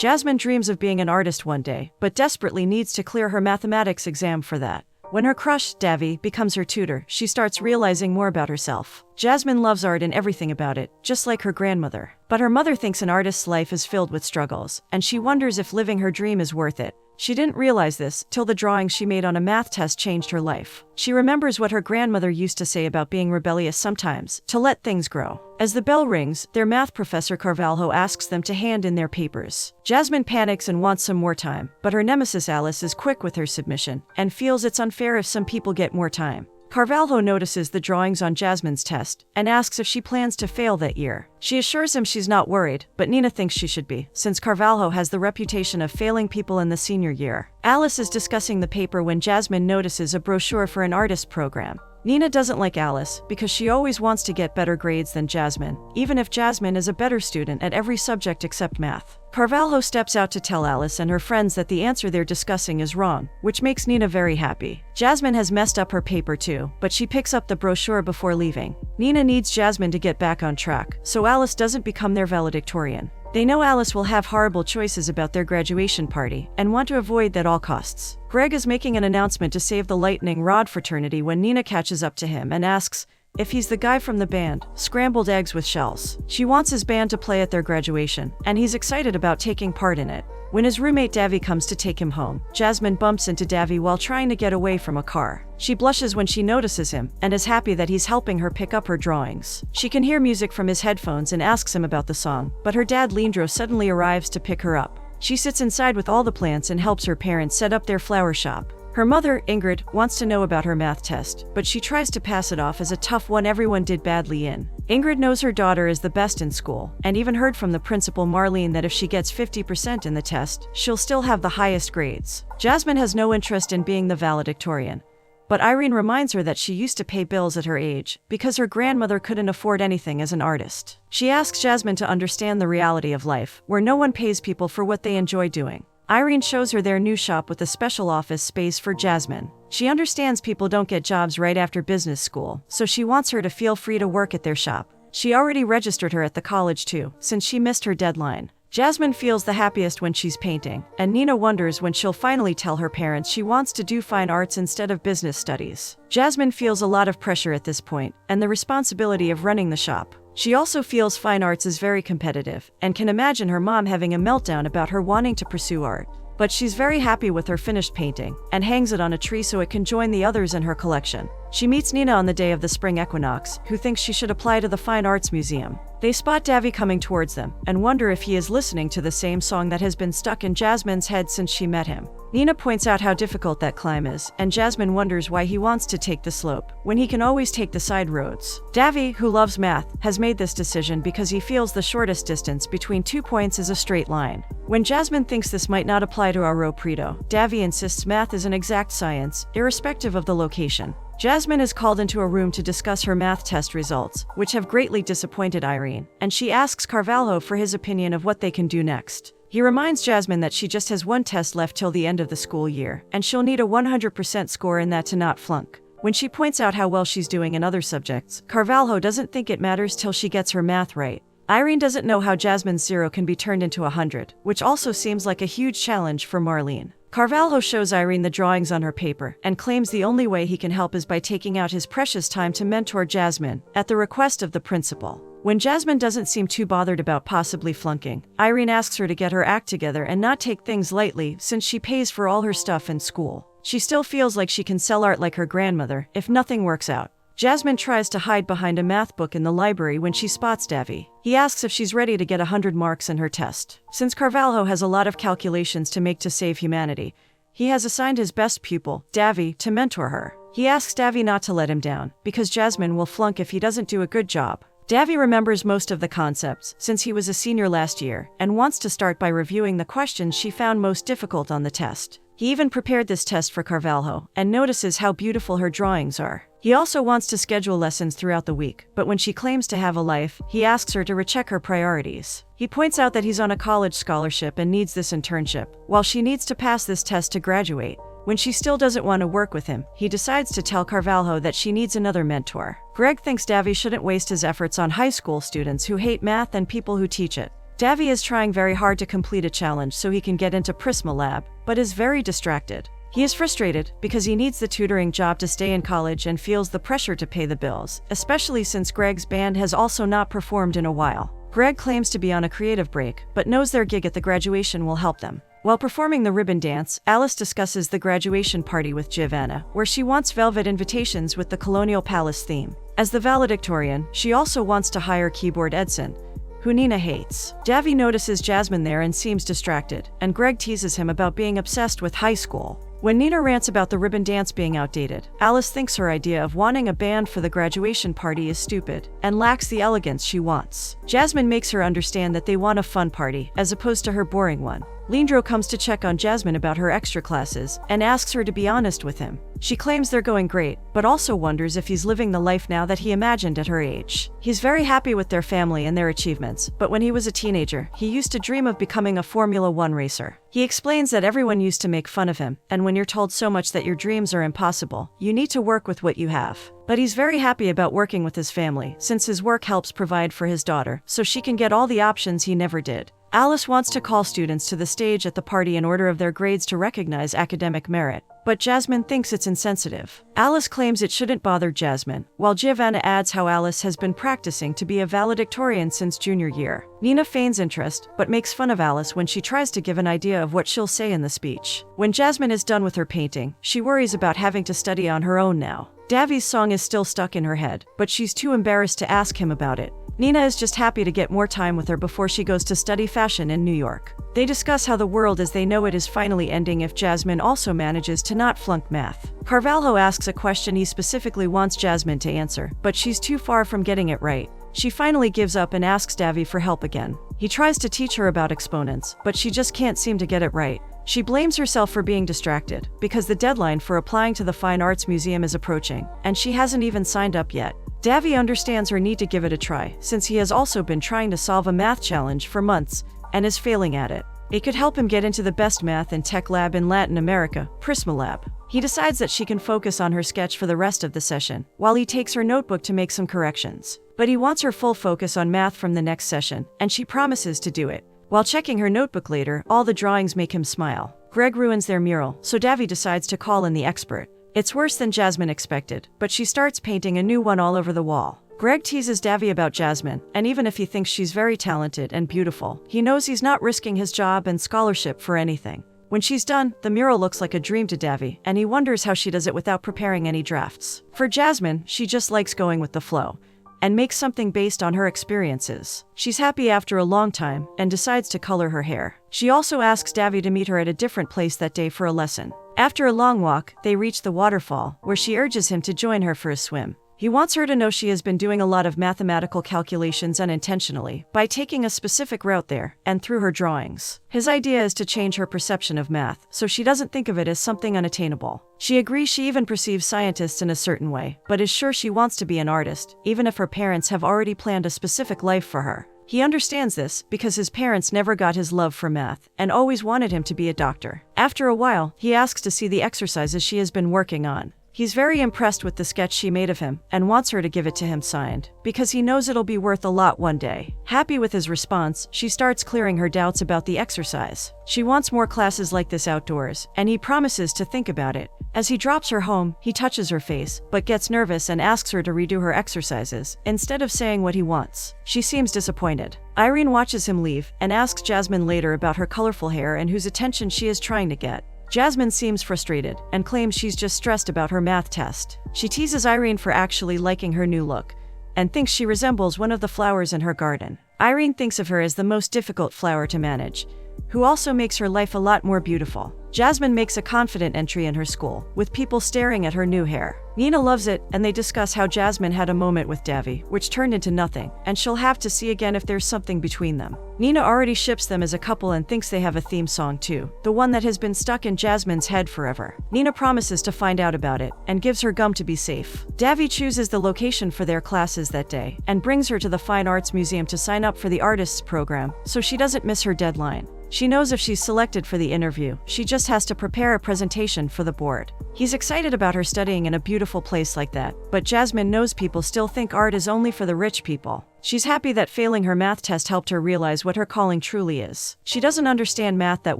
Jasmine dreams of being an artist one day, but desperately needs to clear her mathematics exam for that. When her crush, Davy, becomes her tutor, she starts realizing more about herself. Jasmine loves art and everything about it, just like her grandmother. But her mother thinks an artist's life is filled with struggles, and she wonders if living her dream is worth it. She didn't realize this till the drawings she made on a math test changed her life. She remembers what her grandmother used to say about being rebellious sometimes, to let things grow. As the bell rings, their math professor Carvalho asks them to hand in their papers. Jasmine panics and wants some more time, but her nemesis Alice is quick with her submission, and feels it's unfair if some people get more time. Carvalho notices the drawings on Jasmine's test, and asks if she plans to fail that year. She assures him she's not worried, but Nina thinks she should be, since Carvalho has the reputation of failing people in the senior year. Alice is discussing the paper when Jasmine notices a brochure for an artist program. Nina doesn't like Alice, because she always wants to get better grades than Jasmine, even if Jasmine is a better student at every subject except math. Carvalho steps out to tell Alice and her friends that the answer they're discussing is wrong, which makes Nina very happy. Jasmine has messed up her paper too, but she picks up the brochure before leaving. Nina needs Jasmine to get back on track, so Alice doesn't become their valedictorian. They know Alice will have horrible choices about their graduation party, and want to avoid that at all costs. Greg is making an announcement to save the lightning rod fraternity when Nina catches up to him and asks if he's the guy from the band, Scrambled Eggs with Shells. She wants his band to play at their graduation, and he's excited about taking part in it. When his roommate Davy comes to take him home, Jasmine bumps into Davy while trying to get away from a car. She blushes when she notices him, and is happy that he's helping her pick up her drawings. She can hear music from his headphones and asks him about the song, but her dad Leandro suddenly arrives to pick her up. She sits inside with all the plants and helps her parents set up their flower shop. Her mother, Ingrid, wants to know about her math test, but she tries to pass it off as a tough one everyone did badly in. Ingrid knows her daughter is the best in school, and even heard from the principal Marlene that if she gets 50% in the test, she'll still have the highest grades. Jasmine has no interest in being the valedictorian, but Irene reminds her that she used to pay bills at her age, because her grandmother couldn't afford anything as an artist. She asks Jasmine to understand the reality of life, where no one pays people for what they enjoy doing. Irene shows her their new shop with a special office space for Jasmine. She understands people don't get jobs right after business school, so she wants her to feel free to work at their shop. She already registered her at the college too, since she missed her deadline. Jasmine feels the happiest when she's painting, and Nina wonders when she'll finally tell her parents she wants to do fine arts instead of business studies. Jasmine feels a lot of pressure at this point, and the responsibility of running the shop. She also feels fine arts is very competitive, and can imagine her mom having a meltdown about her wanting to pursue art. But she's very happy with her finished painting, and hangs it on a tree so it can join the others in her collection. She meets Nina on the day of the spring equinox, who thinks she should apply to the Fine Arts Museum. They spot Davy coming towards them, and wonder if he is listening to the same song that has been stuck in Jasmine's head since she met him. Nina points out how difficult that climb is, and Jasmine wonders why he wants to take the slope, when he can always take the side roads. Davy, who loves math, has made this decision because he feels the shortest distance between 2 points is a straight line. When Jasmine thinks this might not apply to Aro Prito, Davy insists math is an exact science, irrespective of the location. Jasmine is called into a room to discuss her math test results, which have greatly disappointed Irene, and she asks Carvalho for his opinion of what they can do next. He reminds Jasmine that she just has one test left till the end of the school year, and she'll need a 100% score in that to not flunk. When she points out how well she's doing in other subjects, Carvalho doesn't think it matters till she gets her math right. Irene doesn't know how Jasmine's 0 can be turned into 100, which also seems like a huge challenge for Marlene. Carvalho shows Irene the drawings on her paper, and claims the only way he can help is by taking out his precious time to mentor Jasmine, at the request of the principal. When Jasmine doesn't seem too bothered about possibly flunking, Irene asks her to get her act together and not take things lightly since she pays for all her stuff in school. She still feels like she can sell art like her grandmother if nothing works out. Jasmine tries to hide behind a math book in the library when she spots Davy. He asks if she's ready to get 100 marks in her test. Since Carvalho has a lot of calculations to make to save humanity, he has assigned his best pupil, Davy, to mentor her. He asks Davy not to let him down, because Jasmine will flunk if he doesn't do a good job. Davy remembers most of the concepts, since he was a senior last year, and wants to start by reviewing the questions she found most difficult on the test. He even prepared this test for Carvalho, and notices how beautiful her drawings are. He also wants to schedule lessons throughout the week, but when she claims to have a life, he asks her to recheck her priorities. He points out that he's on a college scholarship and needs this internship, while she needs to pass this test to graduate. When she still doesn't want to work with him, he decides to tell Carvalho that she needs another mentor. Greg thinks Davy shouldn't waste his efforts on high school students who hate math and people who teach it. Davy is trying very hard to complete a challenge so he can get into Prisma Lab, but is very distracted. He is frustrated because he needs the tutoring job to stay in college and feels the pressure to pay the bills, especially since Greg's band has also not performed in a while. Greg claims to be on a creative break, but knows their gig at the graduation will help them. While performing the ribbon dance, Alice discusses the graduation party with Giovanna, where she wants velvet invitations with the Colonial Palace theme. As the valedictorian, she also wants to hire keyboard Edson, who Nina hates. Davy notices Jasmine there and seems distracted, and Greg teases him about being obsessed with high school. When Nina rants about the ribbon dance being outdated, Alice thinks her idea of wanting a band for the graduation party is stupid and lacks the elegance she wants. Jasmine makes her understand that they want a fun party, as opposed to her boring one. Leandro comes to check on Jasmine about her extra classes and asks her to be honest with him. She claims they're going great, but also wonders if he's living the life now that he imagined at her age. He's very happy with their family and their achievements, but when he was a teenager, he used to dream of becoming a Formula One racer. He explains that everyone used to make fun of him, and when you're told so much that your dreams are impossible, you need to work with what you have. But he's very happy about working with his family, since his work helps provide for his daughter, so she can get all the options he never did. Alice wants to call students to the stage at the party in order of their grades to recognize academic merit, but Jasmine thinks it's insensitive. Alice claims it shouldn't bother Jasmine, while Giovanna adds how Alice has been practicing to be a valedictorian since junior year. Nina feigns interest, but makes fun of Alice when she tries to give an idea of what she'll say in the speech. When Jasmine is done with her painting, she worries about having to study on her own now. Davy's song is still stuck in her head, but she's too embarrassed to ask him about it. Nina is just happy to get more time with her before she goes to study fashion in New York. They discuss how the world as they know it is finally ending if Jasmine also manages to not flunk math. Carvalho asks a question he specifically wants Jasmine to answer, but she's too far from getting it right. She finally gives up and asks Davy for help again. He tries to teach her about exponents, but she just can't seem to get it right. She blames herself for being distracted, because the deadline for applying to the Fine Arts Museum is approaching, and she hasn't even signed up yet. Davy understands her need to give it a try, since he has also been trying to solve a math challenge for months, and is failing at it. It could help him get into the best math and tech lab in Latin America, Prisma Lab. He decides that she can focus on her sketch for the rest of the session, while he takes her notebook to make some corrections. But he wants her full focus on math from the next session, and she promises to do it. While checking her notebook later, all the drawings make him smile. Greg ruins their mural, so Davy decides to call in the expert. It's worse than Jasmine expected, but she starts painting a new one all over the wall. Greg teases Davy about Jasmine, and even if he thinks she's very talented and beautiful, he knows he's not risking his job and scholarship for anything. When she's done, the mural looks like a dream to Davy, and he wonders how she does it without preparing any drafts. For Jasmine, she just likes going with the flow, and makes something based on her experiences. She's happy after a long time, and decides to color her hair. She also asks Davy to meet her at a different place that day for a lesson. After a long walk, they reach the waterfall, where she urges him to join her for a swim. He wants her to know she has been doing a lot of mathematical calculations unintentionally, by taking a specific route there, and through her drawings. His idea is to change her perception of math, so she doesn't think of it as something unattainable. She agrees she even perceives scientists in a certain way, but is sure she wants to be an artist, even if her parents have already planned a specific life for her. He understands this because his parents never got his love for math and always wanted him to be a doctor. After a while, he asks to see the exercises she has been working on. He's very impressed with the sketch she made of him and wants her to give it to him signed, because he knows it'll be worth a lot one day. Happy with his response, she starts clearing her doubts about the exercise. She wants more classes like this outdoors, and he promises to think about it. As he drops her home, he touches her face, but gets nervous and asks her to redo her exercises, instead of saying what he wants. She seems disappointed. Irene watches him leave and asks Jasmine later about her colorful hair and whose attention she is trying to get. Jasmine seems frustrated and claims she's just stressed about her math test. She teases Irene for actually liking her new look and thinks she resembles one of the flowers in her garden. Irene thinks of her as the most difficult flower to manage, who also makes her life a lot more beautiful. Jasmine makes a confident entry in her school, with people staring at her new hair. Nina loves it, and they discuss how Jasmine had a moment with Davy, which turned into nothing, and she'll have to see again if there's something between them. Nina already ships them as a couple and thinks they have a theme song too, the one that has been stuck in Jasmine's head forever. Nina promises to find out about it, and gives her gum to be safe. Davy chooses the location for their classes that day, and brings her to the Fine Arts Museum to sign up for the artists program, so she doesn't miss her deadline. She knows if she's selected for the interview, she just has to prepare a presentation for the board. He's excited about her studying in a beautiful place like that, but Jasmine knows people still think art is only for the rich people. She's happy that failing her math test helped her realize what her calling truly is. She doesn't understand math that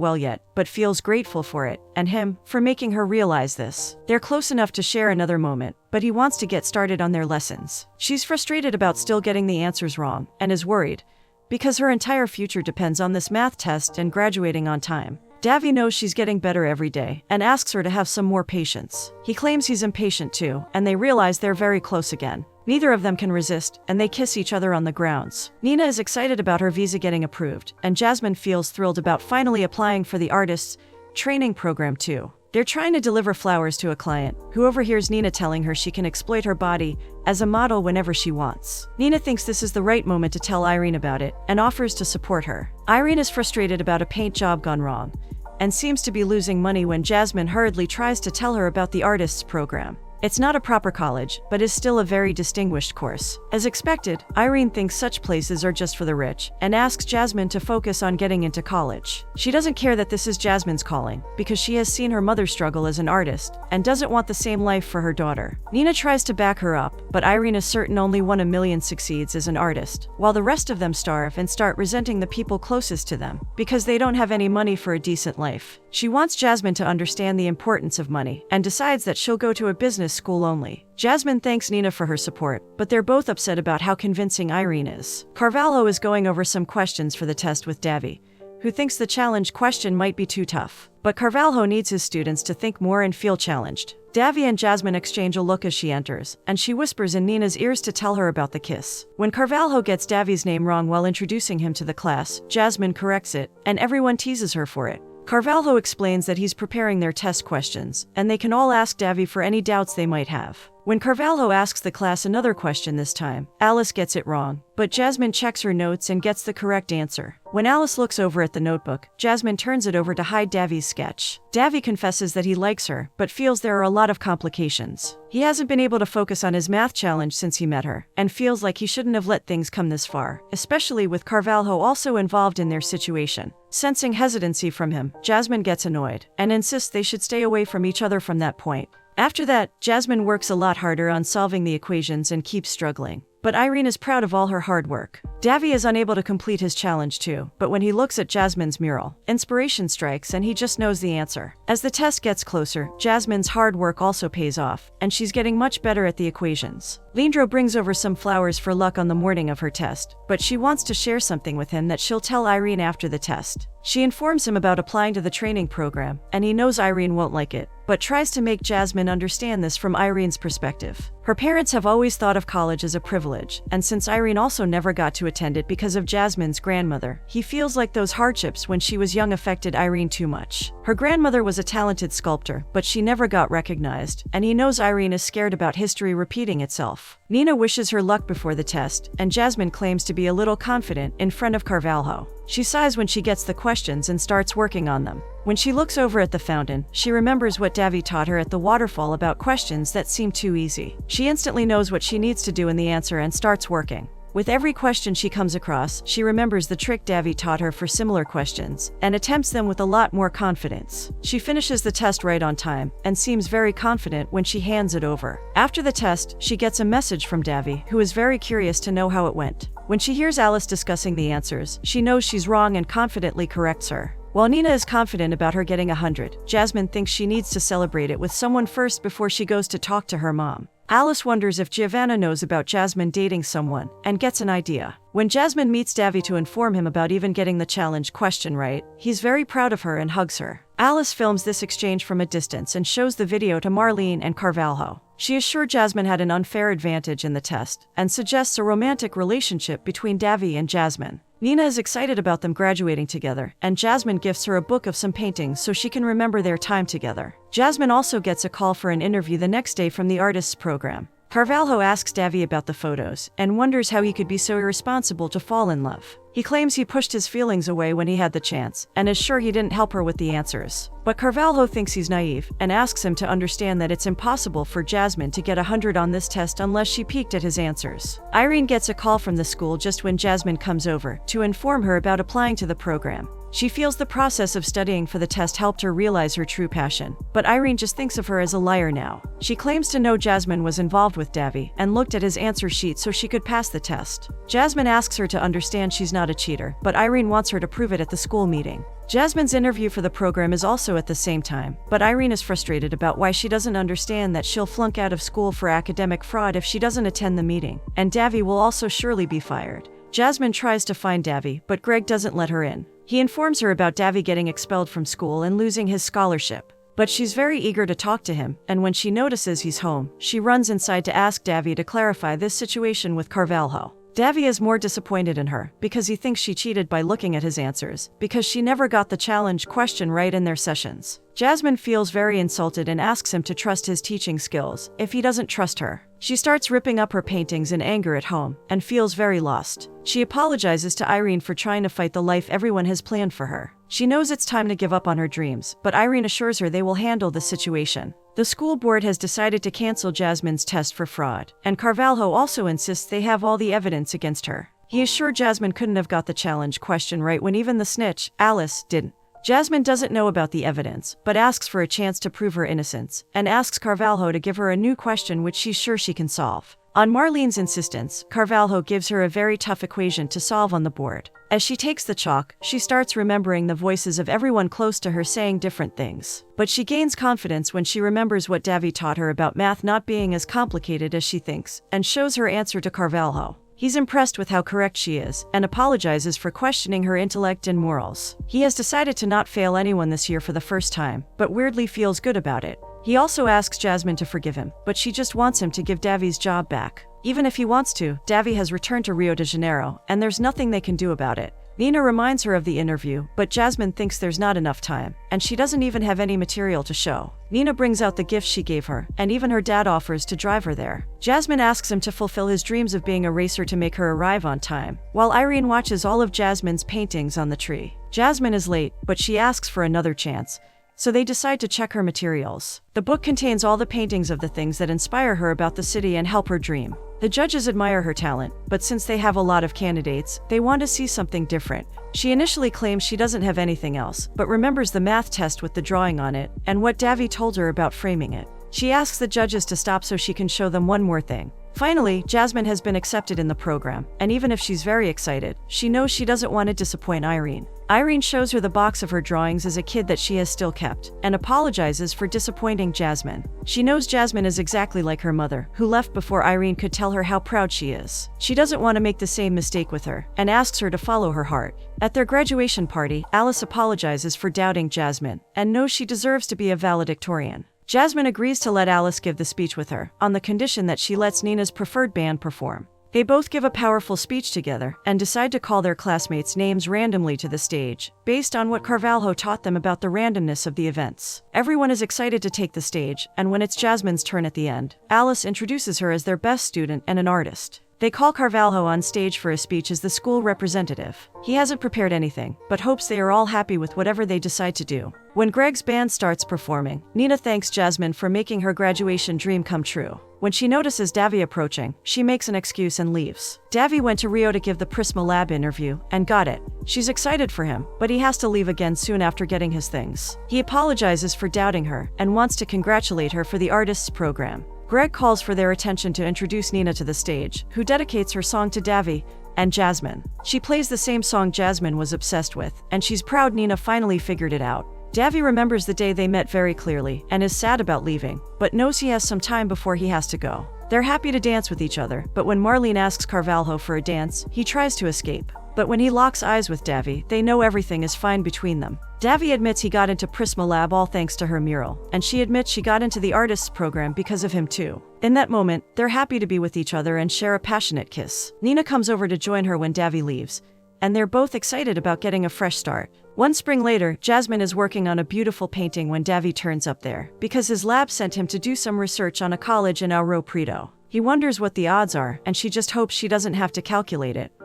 well yet, but feels grateful for it, and him, for making her realize this. They're close enough to share another moment, but he wants to get started on their lessons. She's frustrated about still getting the answers wrong, and is worried, because her entire future depends on this math test and graduating on time. Davy knows she's getting better every day, and asks her to have some more patience. He claims he's impatient too, and they realize they're very close again. Neither of them can resist, and they kiss each other on the grounds. Nina is excited about her visa getting approved, and Jasmine feels thrilled about finally applying for the artist's training program too. They're trying to deliver flowers to a client, who overhears Nina telling her she can exploit her body as a model whenever she wants. Nina thinks this is the right moment to tell Irene about it, and offers to support her. Irene is frustrated about a paint job gone wrong, and seems to be losing money when Jasmine hurriedly tries to tell her about the artist's program. It's not a proper college, but is still a very distinguished course. As expected, Irene thinks such places are just for the rich, and asks Jasmine to focus on getting into college. She doesn't care that this is Jasmine's calling, because she has seen her mother struggle as an artist, and doesn't want the same life for her daughter. Nina tries to back her up, but Irene is certain only 1 in a million succeeds as an artist, while the rest of them starve and start resenting the people closest to them, because they don't have any money for a decent life. She wants Jasmine to understand the importance of money, and decides that she'll go to a business school only. Jasmine thanks Nina for her support, but they're both upset about how convincing Irene is. Carvalho is going over some questions for the test with Davy, who thinks the challenge question might be too tough. But Carvalho needs his students to think more and feel challenged. Davy and Jasmine exchange a look as she enters, and she whispers in Nina's ears to tell her about the kiss. When Carvalho gets Davy's name wrong while introducing him to the class, Jasmine corrects it, and everyone teases her for it. Carvalho explains that he's preparing their test questions, and they can all ask Davy for any doubts they might have. When Carvalho asks the class another question this time, Alice gets it wrong, but Jasmine checks her notes and gets the correct answer. When Alice looks over at the notebook, Jasmine turns it over to hide Davy's sketch. Davy confesses that he likes her, but feels there are a lot of complications. He hasn't been able to focus on his math challenge since he met her, and feels like he shouldn't have let things come this far, especially with Carvalho also involved in their situation. Sensing hesitancy from him, Jasmine gets annoyed, and insists they should stay away from each other from that point. After that, Jasmine works a lot harder on solving the equations and keeps struggling. But Irene is proud of all her hard work. Davy is unable to complete his challenge too, but when he looks at Jasmine's mural, inspiration strikes and he just knows the answer. As the test gets closer, Jasmine's hard work also pays off, and she's getting much better at the equations. Leandro brings over some flowers for luck on the morning of her test, but she wants to share something with him that she'll tell Irene after the test. She informs him about applying to the training program, and he knows Irene won't like it, but tries to make Jasmine understand this from Irene's perspective. Her parents have always thought of college as a privilege, and since Irene also never got to attend it because of Jasmine's grandmother, he feels like those hardships when she was young affected Irene too much. Her grandmother was a talented sculptor, but she never got recognized, and he knows Irene is scared about history repeating itself. Nina wishes her luck before the test, and Jasmine claims to be a little confident in front of Carvalho. She sighs when she gets the questions and starts working on them. When she looks over at the fountain, she remembers what Davy taught her at the waterfall about questions that seem too easy. She instantly knows what she needs to do in the answer and starts working. With every question she comes across, she remembers the trick Davy taught her for similar questions, and attempts them with a lot more confidence. She finishes the test right on time, and seems very confident when she hands it over. After the test, she gets a message from Davy, who is very curious to know how it went. When she hears Alice discussing the answers, she knows she's wrong and confidently corrects her. While Nina is confident about her getting 100, Jasmine thinks she needs to celebrate it with someone first before she goes to talk to her mom. Alice wonders if Giovanna knows about Jasmine dating someone, and gets an idea. When Jasmine meets Davy to inform him about even getting the challenge question right, he's very proud of her and hugs her. Alice films this exchange from a distance and shows the video to Marlene and Carvalho. She is sure Jasmine had an unfair advantage in the test, and suggests a romantic relationship between Davy and Jasmine. Nina is excited about them graduating together, and Jasmine gifts her a book of some paintings so she can remember their time together. Jasmine also gets a call for an interview the next day from the artist's program. Carvalho asks Davy about the photos, and wonders how he could be so irresponsible to fall in love. He claims he pushed his feelings away when he had the chance, and is sure he didn't help her with the answers. But Carvalho thinks he's naive, and asks him to understand that it's impossible for Jasmine to get 100 on this test unless she peeked at his answers. Irene gets a call from the school just when Jasmine comes over, to inform her about applying to the program. She feels the process of studying for the test helped her realize her true passion, but Irene just thinks of her as a liar now. She claims to know Jasmine was involved with Davy and looked at his answer sheet so she could pass the test. Jasmine asks her to understand she's not a cheater, but Irene wants her to prove it at the school meeting. Jasmine's interview for the program is also at the same time, but Irene is frustrated about why she doesn't understand that she'll flunk out of school for academic fraud if she doesn't attend the meeting, and Davy will also surely be fired. Jasmine tries to find Davy, but Greg doesn't let her in. He informs her about Davy getting expelled from school and losing his scholarship. But she's very eager to talk to him, and when she notices he's home, she runs inside to ask Davy to clarify this situation with Carvalho. Davy is more disappointed in her, because he thinks she cheated by looking at his answers, because she never got the challenge question right in their sessions. Jasmine feels very insulted and asks him to trust his teaching skills, if he doesn't trust her. She starts ripping up her paintings in anger at home, and feels very lost. She apologizes to Irene for trying to fight the life everyone has planned for her. She knows it's time to give up on her dreams, but Irene assures her they will handle the situation. The school board has decided to cancel Jasmine's test for fraud, and Carvalho also insists they have all the evidence against her. He is sure Jasmine couldn't have got the challenge question right when even the snitch, Alice, didn't. Jasmine doesn't know about the evidence, but asks for a chance to prove her innocence, and asks Carvalho to give her a new question which she's sure she can solve. On Marlene's insistence, Carvalho gives her a very tough equation to solve on the board. As she takes the chalk, she starts remembering the voices of everyone close to her saying different things. But she gains confidence when she remembers what Davy taught her about math not being as complicated as she thinks, and shows her answer to Carvalho. He's impressed with how correct she is, and apologizes for questioning her intellect and morals. He has decided to not fail anyone this year for the first time, but weirdly feels good about it. He also asks Jasmine to forgive him, but she just wants him to give Davy's job back. Even if he wants to, Davy has returned to Rio de Janeiro, and there's nothing they can do about it. Nina reminds her of the interview, but Jasmine thinks there's not enough time, and she doesn't even have any material to show. Nina brings out the gifts she gave her, and even her dad offers to drive her there. Jasmine asks him to fulfill his dreams of being a racer to make her arrive on time, while Irene watches all of Jasmine's paintings on the tree. Jasmine is late, but she asks for another chance, so they decide to check her materials. The book contains all the paintings of the things that inspire her about the city and help her dream. The judges admire her talent, but since they have a lot of candidates, they want to see something different. She initially claims she doesn't have anything else, but remembers the math test with the drawing on it, and what Davy told her about framing it. She asks the judges to stop so she can show them one more thing. Finally, Jasmine has been accepted in the program, and even if she's very excited, she knows she doesn't want to disappoint Irene. Irene shows her the box of her drawings as a kid that she has still kept, and apologizes for disappointing Jasmine. She knows Jasmine is exactly like her mother, who left before Irene could tell her how proud she is. She doesn't want to make the same mistake with her, and asks her to follow her heart. At their graduation party, Alice apologizes for doubting Jasmine, and knows she deserves to be a valedictorian. Jasmine agrees to let Alice give the speech with her, on the condition that she lets Nina's preferred band perform. They both give a powerful speech together, and decide to call their classmates' names randomly to the stage, based on what Carvalho taught them about the randomness of the events. Everyone is excited to take the stage, and when it's Jasmine's turn at the end, Alice introduces her as their best student and an artist. They call Carvalho on stage for a speech as the school representative. He hasn't prepared anything, but hopes they are all happy with whatever they decide to do. When Greg's band starts performing, Nina thanks Jasmine for making her graduation dream come true. When she notices Davy approaching, she makes an excuse and leaves. Davy went to Rio to give the Prisma Lab interview, and got it. She's excited for him, but he has to leave again soon after getting his things. He apologizes for doubting her, and wants to congratulate her for the artists program. Greg calls for their attention to introduce Nina to the stage, who dedicates her song to Davy and Jasmine. She plays the same song Jasmine was obsessed with, and she's proud Nina finally figured it out. Davy remembers the day they met very clearly, and is sad about leaving, but knows he has some time before he has to go. They're happy to dance with each other, but when Marlene asks Carvalho for a dance, he tries to escape. But when he locks eyes with Davy, they know everything is fine between them. Davy admits he got into Prisma Lab all thanks to her mural, and she admits she got into the artists program because of him too. In that moment, they're happy to be with each other and share a passionate kiss. Nina comes over to join her when Davy leaves, and they're both excited about getting a fresh start. One spring later, Jasmine is working on a beautiful painting when Davy turns up there, because his lab sent him to do some research on a college in Ouro Preto. He wonders what the odds are, and she just hopes she doesn't have to calculate it.